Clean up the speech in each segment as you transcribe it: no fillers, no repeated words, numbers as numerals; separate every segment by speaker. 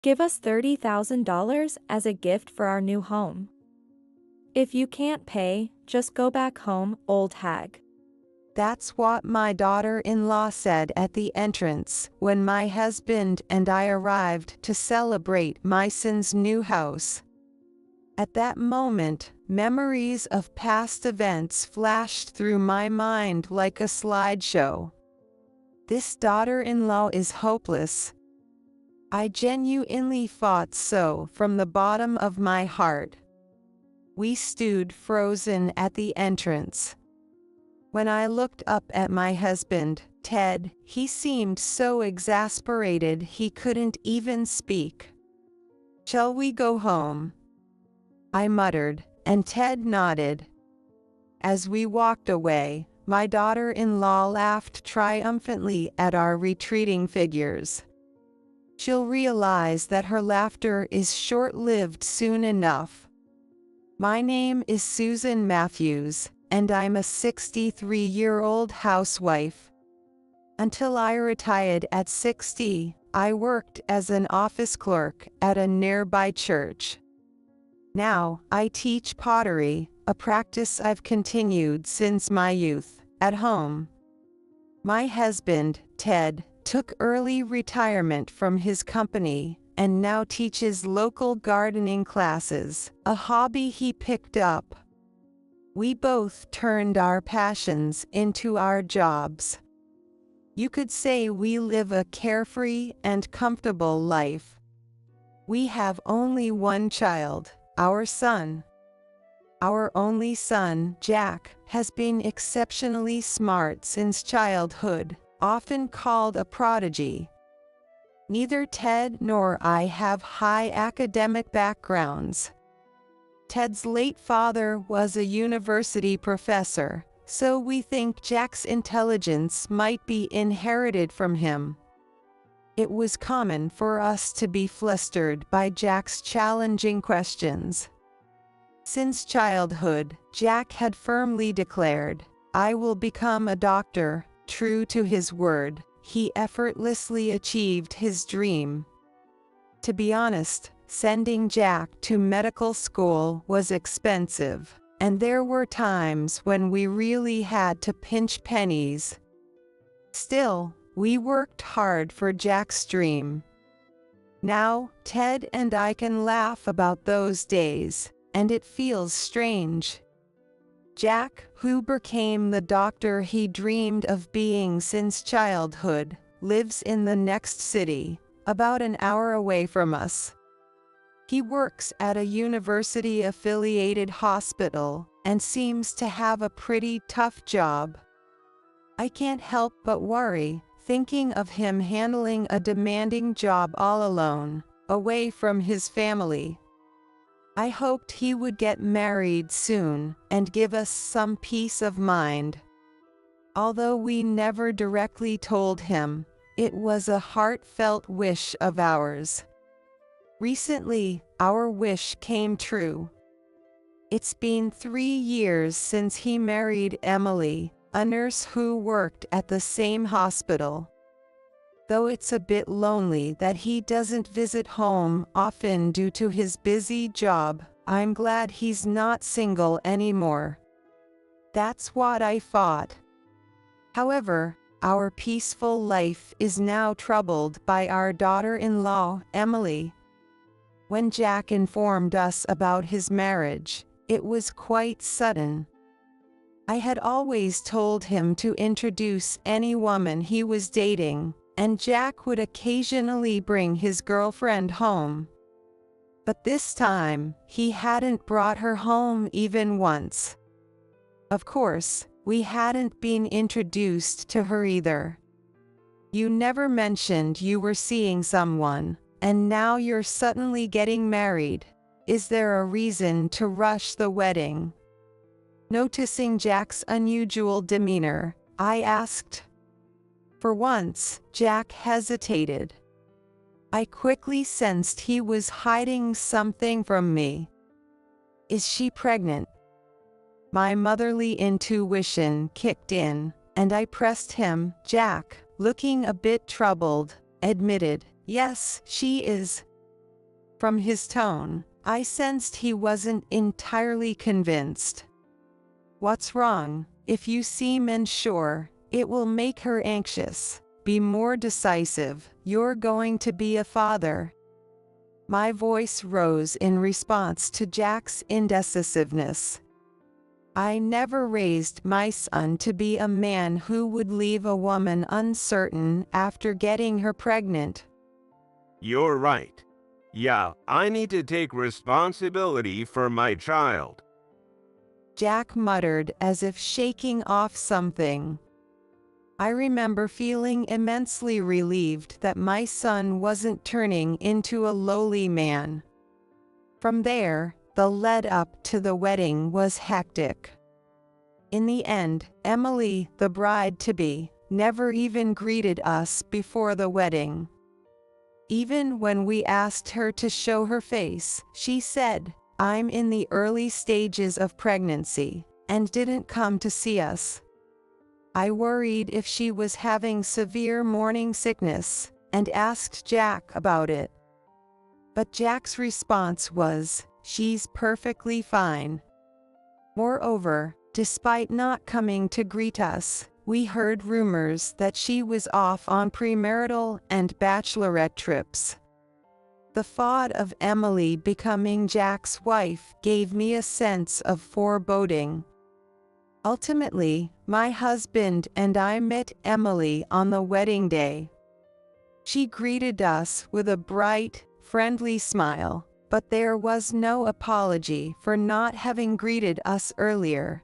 Speaker 1: Give us $30,000 as a gift for our new home. If you can't pay, just go back home, old hag.
Speaker 2: That's what my daughter-in-law said at the entrance when my husband and I arrived to celebrate my son's new house. At that moment, memories of past events flashed through my mind like a slideshow. This daughter-in-law is hopeless. I genuinely thought so from the bottom of my heart. We stood frozen at the entrance. When I looked up at my husband, Ted, he seemed so exasperated he couldn't even speak. "Shall we go home?" I muttered, and Ted nodded. As we walked away, my daughter-in-law laughed triumphantly at our retreating figures. She'll realize that her laughter is short-lived soon enough. My name is Susan Matthews, and I'm a 63-year-old housewife. Until I retired at 60, I worked as an office clerk at a nearby church. Now, I teach pottery, a practice I've continued since my youth, at home. My husband, Ted, took early retirement from his company and now teaches local gardening classes, a hobby he picked up. We both turned our passions into our jobs. You could say we live a carefree and comfortable life. We have only one child, our son. Our only son, Jack, has been exceptionally smart since childhood, often called a prodigy. Neither Ted nor I have high academic backgrounds. Ted's late father was a university professor, so we think Jack's intelligence might be inherited from him. It was common for us to be flustered by Jack's challenging questions. Since childhood, Jack had firmly declared, "I will become a doctor." True to his word, he effortlessly achieved his dream. To be honest, sending Jack to medical school was expensive, and there were times when we really had to pinch pennies. Still, we worked hard for Jack's dream. Now, Ted and I can laugh about those days, and it feels strange. Jack, who became the doctor he dreamed of being since childhood, lives in the next city, about an hour away from us. He works at a university-affiliated hospital and seems to have a pretty tough job. I can't help but worry, thinking of him handling a demanding job all alone, away from his family. I hoped he would get married soon and give us some peace of mind. Although we never directly told him, it was a heartfelt wish of ours. Recently, our wish came true. It's been 3 years since he married Emily, a nurse who worked at the same hospital. Though it's a bit lonely that he doesn't visit home often due to his busy job, I'm glad he's not single anymore. That's what I thought. However, our peaceful life is now troubled by our daughter-in-law, Emily. When Jack informed us about his marriage, it was quite sudden. I had always told him to introduce any woman he was dating, and Jack would occasionally bring his girlfriend home. But this time, he hadn't brought her home even once. Of course, we hadn't been introduced to her either. You never mentioned you were seeing someone, and now you're suddenly getting married. Is there a reason to rush the wedding? Noticing Jack's unusual demeanor, I asked. For once, Jack hesitated. I quickly sensed he was hiding something from me. Is she pregnant? My motherly intuition kicked in, and I pressed him. Jack, looking a bit troubled, admitted, "Yes, she is." From his tone, I sensed he wasn't entirely convinced. "What's wrong? If you seem unsure, it will make her anxious. Be more decisive. You're going to be a father." My voice rose in response to Jack's indecisiveness. I never raised my son to be a man who would leave a woman uncertain after getting her pregnant.
Speaker 3: You're right. Yeah, I need to take responsibility for my child.
Speaker 2: Jack muttered as if shaking off something. I remember feeling immensely relieved that my son wasn't turning into a lowly man. From there, the lead up to the wedding was hectic. In the end, Emily, the bride-to-be, never even greeted us before the wedding. Even when we asked her to show her face, she said, "I'm in the early stages of pregnancy," and didn't come to see us. I worried if she was having severe morning sickness, and asked Jack about it. But Jack's response was, "She's perfectly fine." Moreover, despite not coming to greet us, we heard rumors that she was off on premarital and bachelorette trips. The thought of Emily becoming Jack's wife gave me a sense of foreboding. Ultimately, my husband and I met Emily on the wedding day. She greeted us with a bright, friendly smile, but there was no apology for not having greeted us earlier.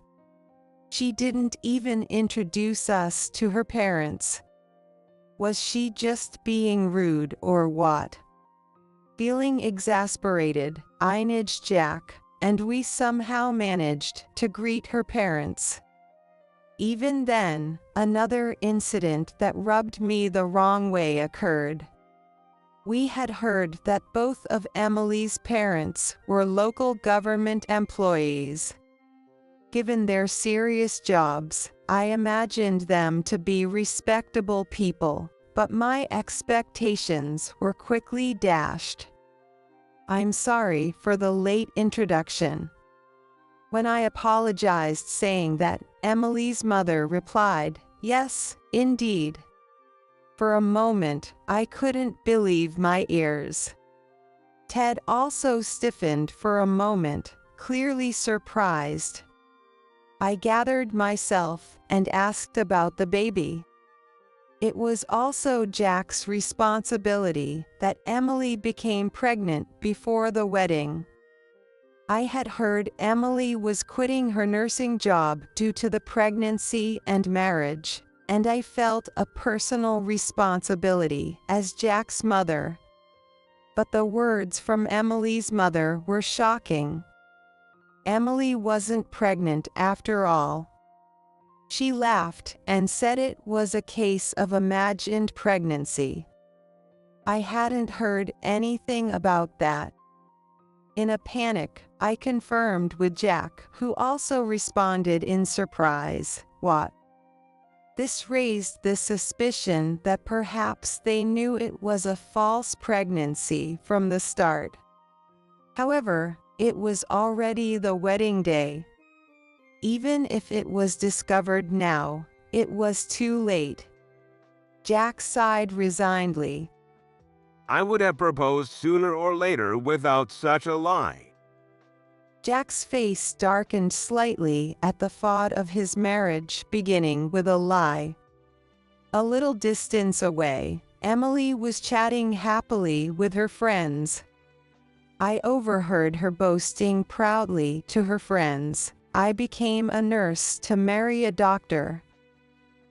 Speaker 2: She didn't even introduce us to her parents. Was she just being rude or what? Feeling exasperated, I nudged Jack, and we somehow managed to greet her parents. Even then, another incident that rubbed me the wrong way occurred. We had heard that both of Emily's parents were local government employees. Given their serious jobs, I imagined them to be respectable people, but my expectations were quickly dashed. "I'm sorry for the late introduction." When I apologized saying that, Emily's mother replied, "Yes, indeed." For a moment, I couldn't believe my ears. Ted also stiffened for a moment, clearly surprised. I gathered myself and asked about the baby. It was also Jack's responsibility that Emily became pregnant before the wedding. I had heard Emily was quitting her nursing job due to the pregnancy and marriage, and I felt a personal responsibility as Jack's mother. But the words from Emily's mother were shocking. Emily wasn't pregnant after all. She laughed and said it was a case of imagined pregnancy. I hadn't heard anything about that. In a panic, I confirmed with Jack, who also responded in surprise, "What?" This raised the suspicion that perhaps they knew it was a false pregnancy from the start. However, it was already the wedding day. Even if it was discovered now, it was too late. Jack sighed resignedly.
Speaker 3: I would have proposed sooner or later without such a lie.
Speaker 2: Jack's face darkened slightly at the thought of his marriage beginning with a lie. A little distance away, Emily was chatting happily with her friends. I overheard her boasting proudly to her friends, "I became a nurse to marry a doctor."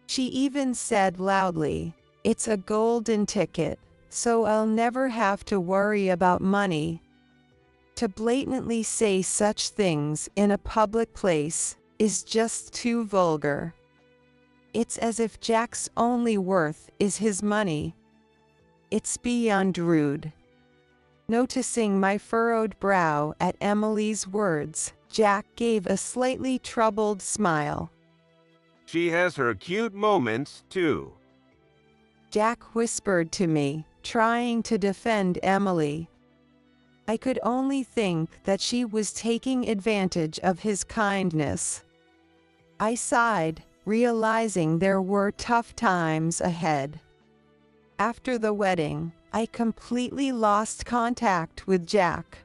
Speaker 2: She even said loudly, "It's a golden ticket, so I'll never have to worry about money." To blatantly say such things in a public place is just too vulgar. It's as if Jack's only worth is his money. It's beyond rude. Noticing my furrowed brow at Emily's words, Jack gave a slightly troubled smile.
Speaker 3: She has her cute moments, too.
Speaker 2: Jack whispered to me, trying to defend Emily. I could only think that she was taking advantage of his kindness. I sighed, realizing there were tough times ahead. After the wedding, I completely lost contact with Jack.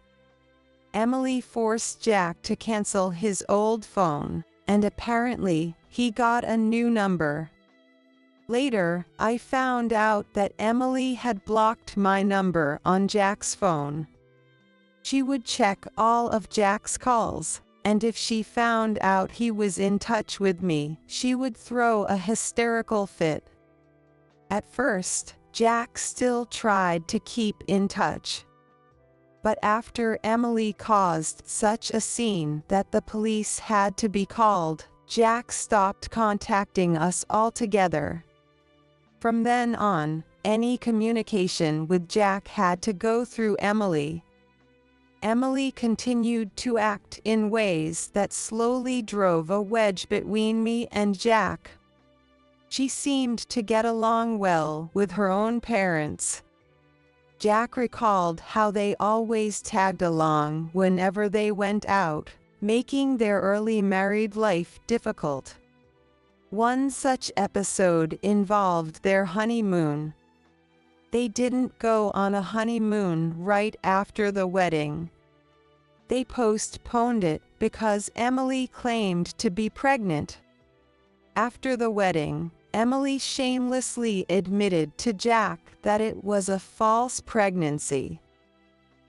Speaker 2: Emily forced Jack to cancel his old phone, and apparently, he got a new number. Later, I found out that Emily had blocked my number on Jack's phone. She would check all of Jack's calls, and if she found out he was in touch with me, she would throw a hysterical fit. At first, Jack still tried to keep in touch. But after Emily caused such a scene that the police had to be called, Jack stopped contacting us altogether. From then on, any communication with Jack had to go through Emily. Emily continued to act in ways that slowly drove a wedge between me and Jack. She seemed to get along well with her own parents. Jack recalled how they always tagged along whenever they went out, making their early married life difficult. One such episode involved their honeymoon. They didn't go on a honeymoon right after the wedding. They postponed it because Emily claimed to be pregnant. After the wedding, Emily shamelessly admitted to Jack that it was a false pregnancy.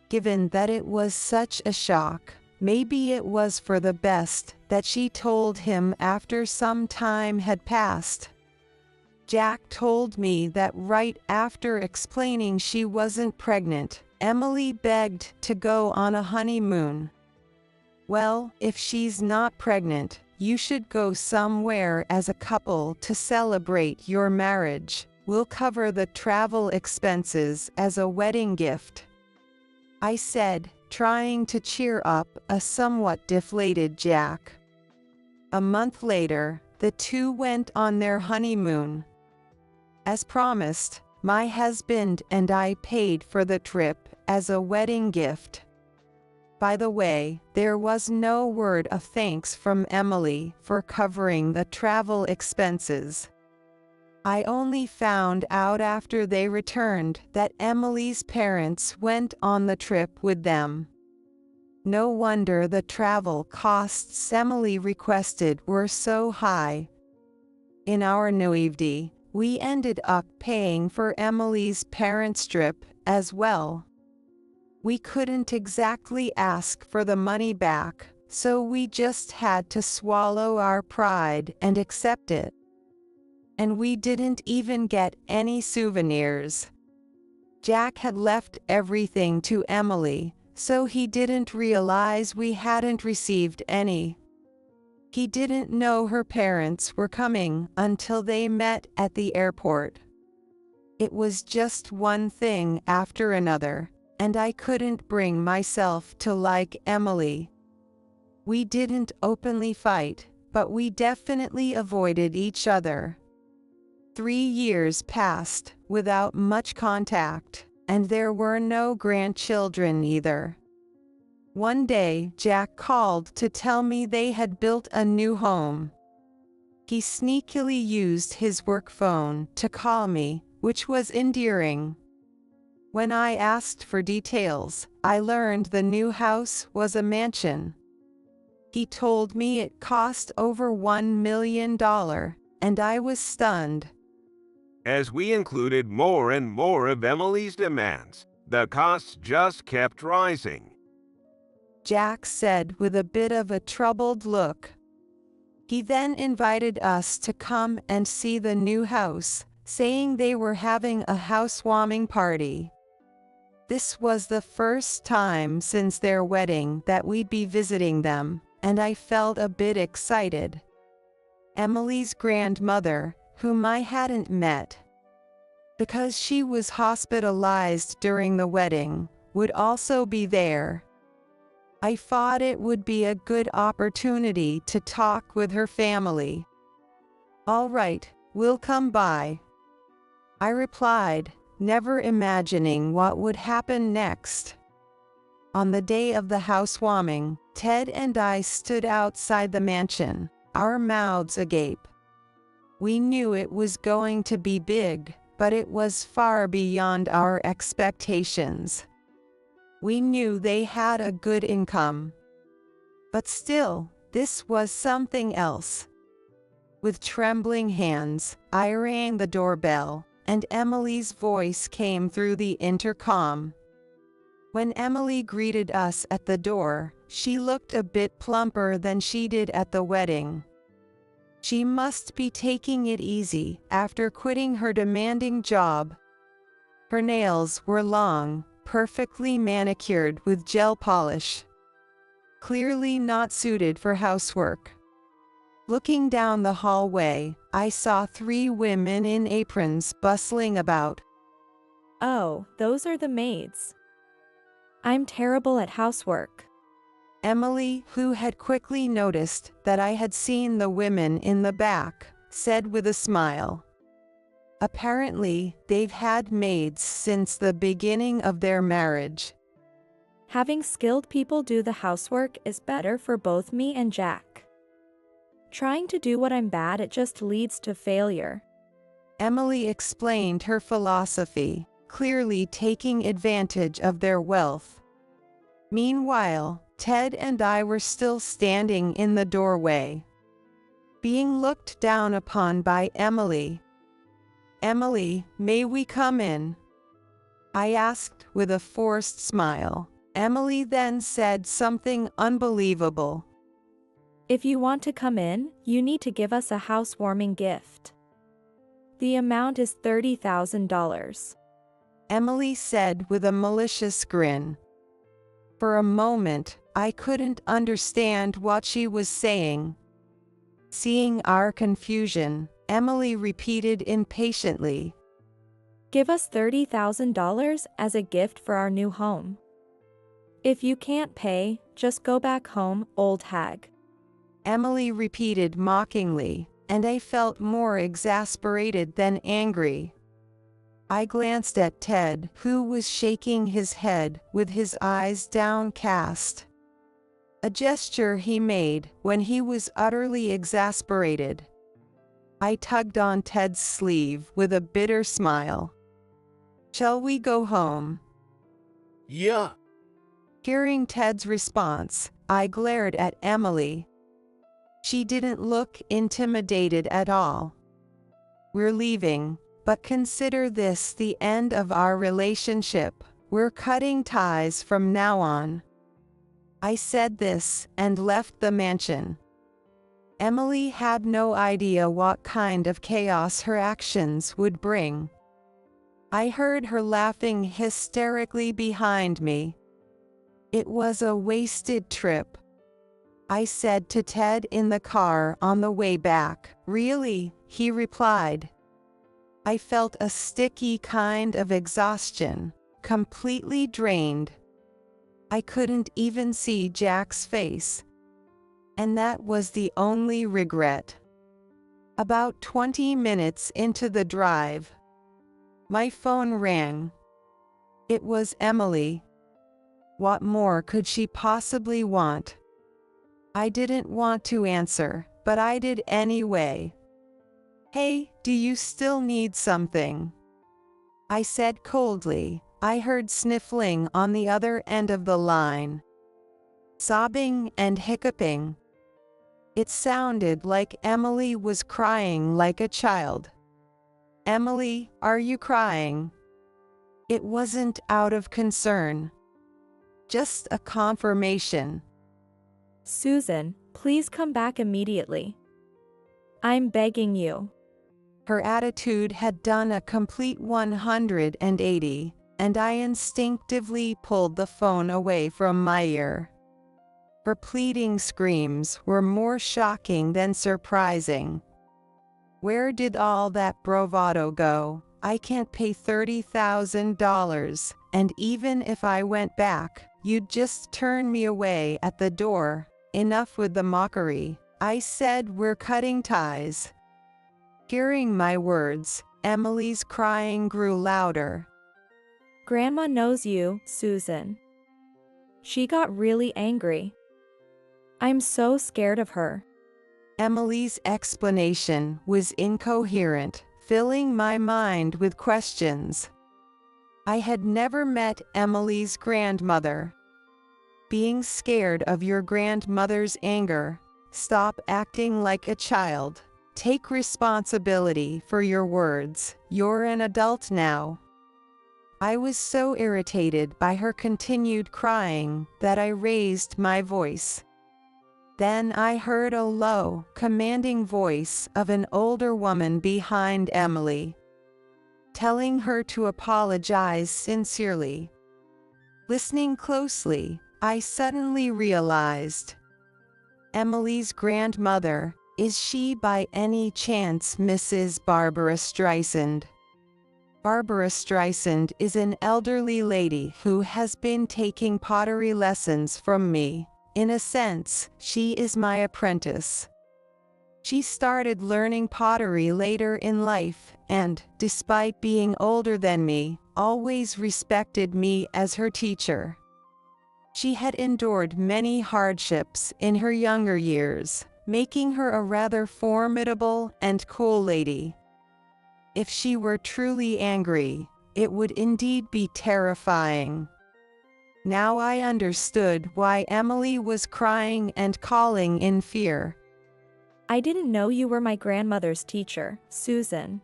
Speaker 2: Given that it was such a shock, maybe it was for the best that she told him after some time had passed. Jack told me that right after explaining she wasn't pregnant, Emily begged to go on a honeymoon. Well, if she's not pregnant, you should go somewhere as a couple to celebrate your marriage. We'll cover the travel expenses as a wedding gift, I said, trying to cheer up a somewhat deflated Jack. A month later, the two went on their honeymoon. As promised, my husband and I paid for the trip as a wedding gift. By the way, there was no word of thanks from Emily for covering the travel expenses. I only found out after they returned that Emily's parents went on the trip with them. No wonder the travel costs Emily requested were so high. In our naivety, we ended up paying for Emily's parents' trip as well. We couldn't exactly ask for the money back, so we just had to swallow our pride and accept it. And we didn't even get any souvenirs. Jack had left everything to Emily, so he didn't realize we hadn't received any. He didn't know her parents were coming until they met at the airport. It was just one thing after another, and I couldn't bring myself to like Emily. We didn't openly fight, but we definitely avoided each other. 3 years passed without much contact, and there were no grandchildren either. One day, Jack called to tell me they had built a new home. He sneakily used his work phone to call me, which was endearing. When I asked for details, I learned the new house was a mansion. He told me it cost over $1 million, and I was stunned.
Speaker 3: As we included more and more of Emily's demands, the costs just kept rising.
Speaker 2: Jack said with a bit of a troubled look. He then invited us to come and see the new house, saying they were having a housewarming party. This was the first time since their wedding that we'd be visiting them, and I felt a bit excited. Emily's grandmother, whom I hadn't met, because she was hospitalized during the wedding, would also be there. I thought it would be a good opportunity to talk with her family. "All right, we'll come by," I replied, never imagining what would happen next. On the day of the housewarming, Ted and I stood outside the mansion, our mouths agape. We knew it was going to be big, but it was far beyond our expectations. We knew they had a good income. But still, this was something else. With trembling hands, I rang the doorbell, and Emily's voice came through the intercom. When Emily greeted us at the door, she looked a bit plumper than she did at the wedding. She must be taking it easy after quitting her demanding job. Her nails were long, perfectly manicured with gel polish. Clearly not suited for housework. Looking down the hallway, I saw 3 women in aprons bustling about.
Speaker 1: Oh, those are the maids. I'm terrible at housework.
Speaker 2: Emily, who had quickly noticed that I had seen the women in the back, said with a smile. Apparently, they've had maids since the beginning of their marriage.
Speaker 1: Having skilled people do the housework is better for both me and Jack. Trying to do what I'm bad at just leads to failure.
Speaker 2: Emily explained her philosophy, clearly taking advantage of their wealth. Meanwhile, Ted and I were still standing in the doorway, being looked down upon by Emily. "Emily, may we come in?" I asked with a forced smile. Emily then said something unbelievable.
Speaker 1: If you want to come in, you need to give us a housewarming gift. The amount is $30,000.
Speaker 2: Emily said with a malicious grin. For a moment, I couldn't understand what she was saying. Seeing our confusion, Emily repeated impatiently.
Speaker 1: Give us $30,000 as a gift for our new home. If you can't pay, just go back home, old hag.
Speaker 2: Emily repeated mockingly, and I felt more exasperated than angry. I glanced at Ted, who was shaking his head with his eyes downcast. A gesture he made when he was utterly exasperated. I tugged on Ted's sleeve with a bitter smile. "Shall we go home?"
Speaker 3: Yeah.
Speaker 2: Hearing Ted's response, I glared at Emily. She didn't look intimidated at all. "We're leaving, but consider this the end of our relationship. We're cutting ties from now on." I said this and left the mansion. Emily had no idea what kind of chaos her actions would bring. I heard her laughing hysterically behind me. It was a wasted trip. I said to Ted in the car on the way back. "Really?" he replied. I felt a sticky kind of exhaustion, completely drained. I couldn't even see Jack's face. And that was the only regret. About 20 minutes into the drive, my phone rang. It was Emily. What more could she possibly want? I didn't want to answer, but I did anyway. "Hey, do you still need something?" I said coldly. I heard sniffling on the other end of the line, sobbing and hiccuping. It sounded like Emily was crying like a child. "Emily, are you crying?" It wasn't out of concern, just a confirmation.
Speaker 1: Susan, please come back immediately. I'm begging you.
Speaker 2: Her attitude had done a complete 180, and I instinctively pulled the phone away from my ear. Her pleading screams were more shocking than surprising. Where did all that bravado go? I can't pay $30,000, and even if I went back, you'd just turn me away at the door. Enough with the mockery. I said we're cutting ties. Hearing my words, Emily's crying grew louder.
Speaker 1: Grandma knows you, Susan. She got really angry. I'm so scared of her.
Speaker 2: Emily's explanation was incoherent, filling my mind with questions. I had never met Emily's grandmother. Being scared of your grandmother's anger, stop acting like a child. Take responsibility for your words. You're an adult now. I was so irritated by her continued crying that I raised my voice. Then I heard a low, commanding voice of an older woman behind Emily, telling her to apologize sincerely. Listening closely, I suddenly realized, Emily's grandmother, is she by any chance Mrs. Barbara Streisand? Barbara Streisand is an elderly lady who has been taking pottery lessons from me. In a sense, she is my apprentice. She started learning pottery later in life and, despite being older than me, always respected me as her teacher. She had endured many hardships in her younger years, making her a rather formidable and cool lady. If she were truly angry, it would indeed be terrifying. Now I understood why Emily was crying and calling in fear.
Speaker 1: I didn't know you were my grandmother's teacher, Susan.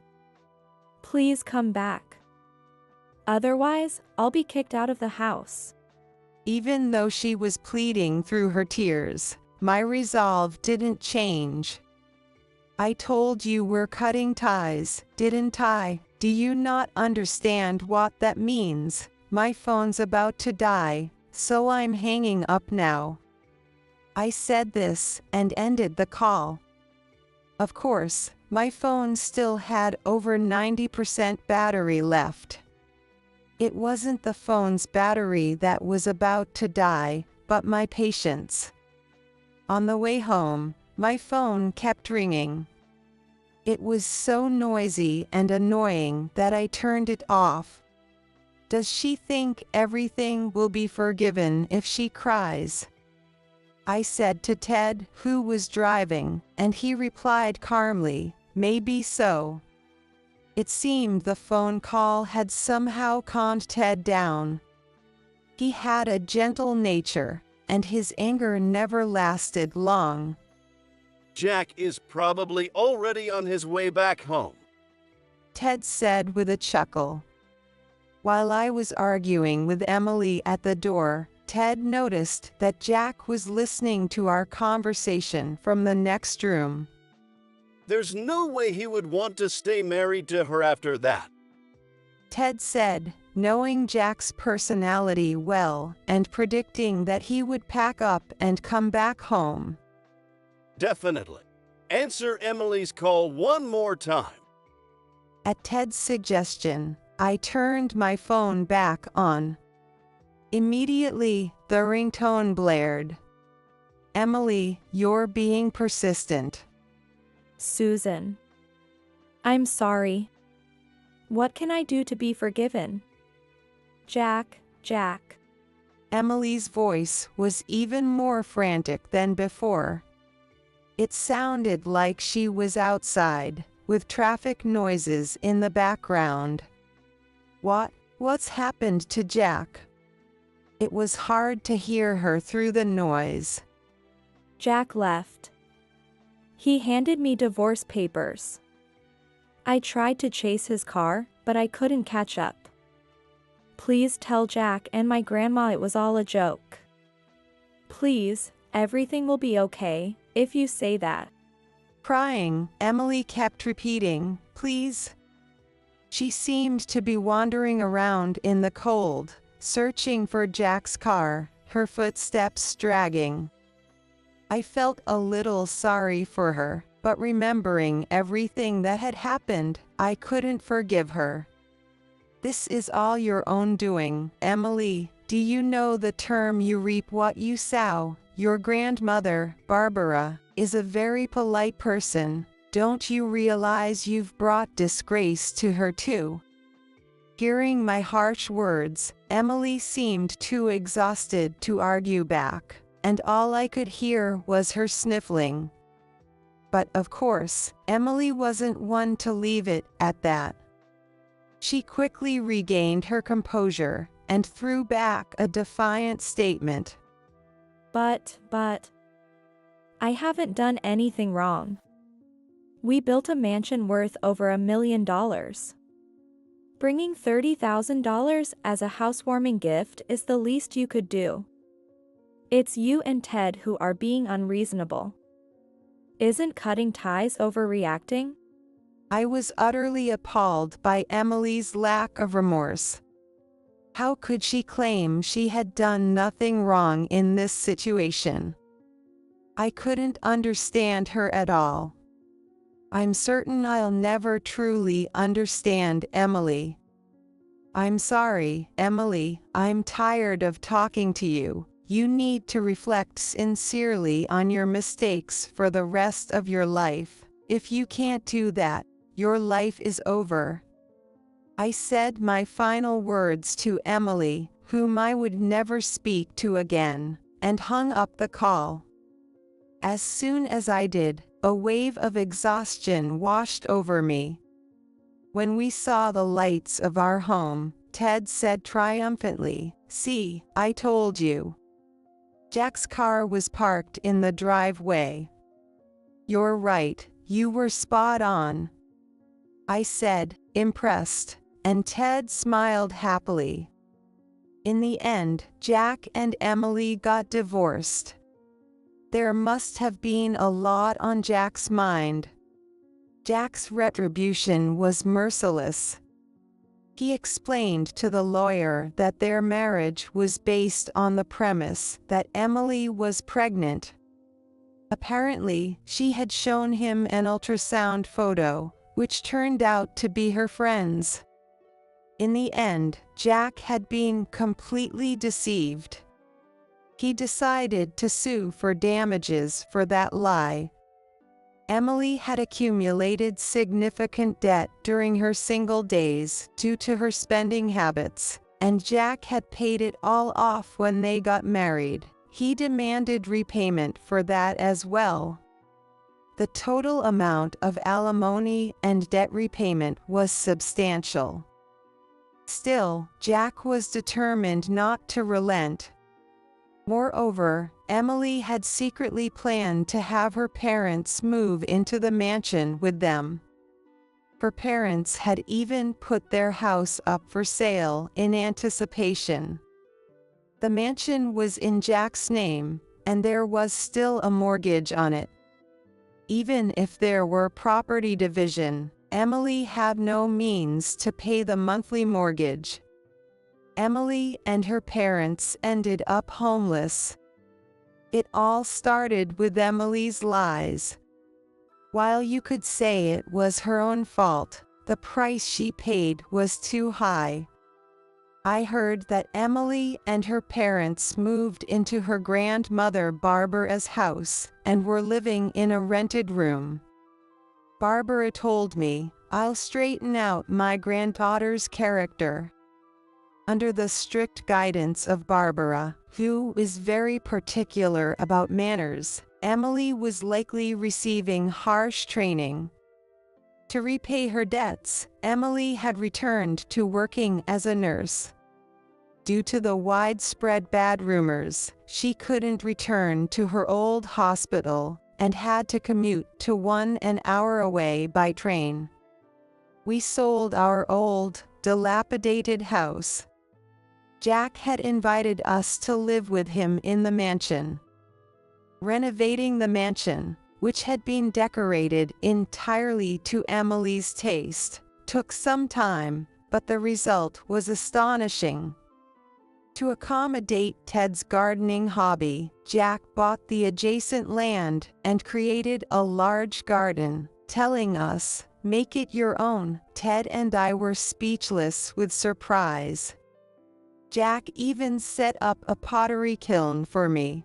Speaker 1: Please come back. Otherwise, I'll be kicked out of the house.
Speaker 2: Even though she was pleading through her tears, my resolve didn't change. I told you we're cutting ties, didn't I? Do you not understand what that means? My phone's about to die, so I'm hanging up now. I said this and ended the call. Of course, my phone still had over 90% battery left. It wasn't the phone's battery that was about to die, but my patience. On the way home, my phone kept ringing. It was so noisy and annoying that I turned it off. Does she think everything will be forgiven if she cries? I said to Ted, who was driving, and he replied calmly, maybe so. It seemed the phone call had somehow calmed Ted down. He had a gentle nature, and his anger never lasted long.
Speaker 4: Jack is probably already on his way back home,
Speaker 2: Ted said with a chuckle. While I was arguing with Emily at the door, Ted noticed that Jack was listening to our conversation from the next room.
Speaker 4: There's no way he would want to stay married to her after that,
Speaker 2: Ted said, knowing Jack's personality well and predicting that he would pack up and come back home.
Speaker 4: Definitely. Answer Emily's call one more time.
Speaker 2: At Ted's suggestion, I turned my phone back on. Immediately, the ringtone blared. Emily, you're being persistent.
Speaker 1: Susan. I'm sorry. What can I do to be forgiven? Jack.
Speaker 2: Emily's voice was even more frantic than before. It sounded like she was outside, with traffic noises in the background. What's happened to Jack? It was hard to hear her through the noise.
Speaker 1: Jack left. He handed me divorce papers. I tried to chase his car, but I couldn't catch up. Please tell Jack and my grandma it was all a joke. Please, everything will be okay, if you say that.
Speaker 2: Crying, Emily kept repeating, please. She seemed to be wandering around in the cold, searching for Jack's car, her footsteps dragging. I felt a little sorry for her, but remembering everything that had happened, I couldn't forgive her. This is all your own doing, Emily. Do you know the term you reap what you sow? Your grandmother, Barbara, is a very polite person. Don't you realize you've brought disgrace to her too? Hearing my harsh words, Emily seemed too exhausted to argue back, and all I could hear was her sniffling. But of course, Emily wasn't one to leave it at that. She quickly regained her composure and threw back a defiant statement.
Speaker 1: But, I haven't done anything wrong. We built a mansion worth over $1 million. Bringing $30,000 as a housewarming gift is the least you could do. It's you and Ted who are being unreasonable. Isn't cutting ties overreacting?
Speaker 2: I was utterly appalled by Emily's lack of remorse. How could she claim she had done nothing wrong in this situation? I couldn't understand her at all. I'm certain I'll never truly understand Emily. I'm sorry, Emily, I'm tired of talking to you. You need to reflect sincerely on your mistakes for the rest of your life. If you can't do that, your life is over. I said my final words to Emily, whom I would never speak to again, and hung up the call. As soon as I did, a wave of exhaustion washed over me. When we saw the lights of our home, Ted said triumphantly, "See, I told you." Jack's car was parked in the driveway. "You're right, you were spot on," I said, impressed, and Ted smiled happily. In the end, Jack and Emily got divorced. There must have been a lot on Jack's mind. Jack's retribution was merciless. He explained to the lawyer that their marriage was based on the premise that Emily was pregnant. Apparently, she had shown him an ultrasound photo, which turned out to be her friend's. In the end, Jack had been completely deceived. He decided to sue for damages for that lie. Emily had accumulated significant debt during her single days due to her spending habits, and Jack had paid it all off when they got married. He demanded repayment for that as well. The total amount of alimony and debt repayment was substantial. Still, Jack was determined not to relent. Moreover, Emily had secretly planned to have her parents move into the mansion with them. Her parents had even put their house up for sale in anticipation. The mansion was in Jack's name, and there was still a mortgage on it. Even if there were property division, Emily had no means to pay the monthly mortgage. Emily and her parents ended up homeless. It all started with Emily's lies. While you could say it was her own fault, the price she paid was too high. I heard that Emily and her parents moved into her grandmother Barbara's house and were living in a rented room. Barbara told me, "I'll straighten out my granddaughter's character." Under the strict guidance of Barbara, who is very particular about manners, Emily was likely receiving harsh training. To repay her debts, Emily had returned to working as a nurse. Due to the widespread bad rumors, she couldn't return to her old hospital and had to commute to 1 hour away by train. We sold our old, dilapidated house. Jack had invited us to live with him in the mansion. Renovating the mansion, which had been decorated entirely to Emily's taste, took some time, but the result was astonishing. To accommodate Ted's gardening hobby, Jack bought the adjacent land and created a large garden, telling us, "Make it your own." Ted and I were speechless with surprise. Jack even set up a pottery kiln for me.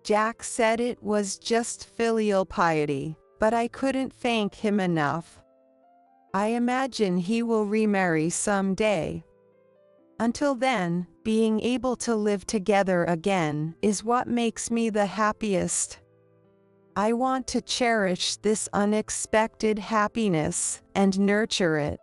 Speaker 2: Jack said it was just filial piety, but I couldn't thank him enough. I imagine he will remarry someday. Until then, being able to live together again is what makes me the happiest. I want to cherish this unexpected happiness and nurture it.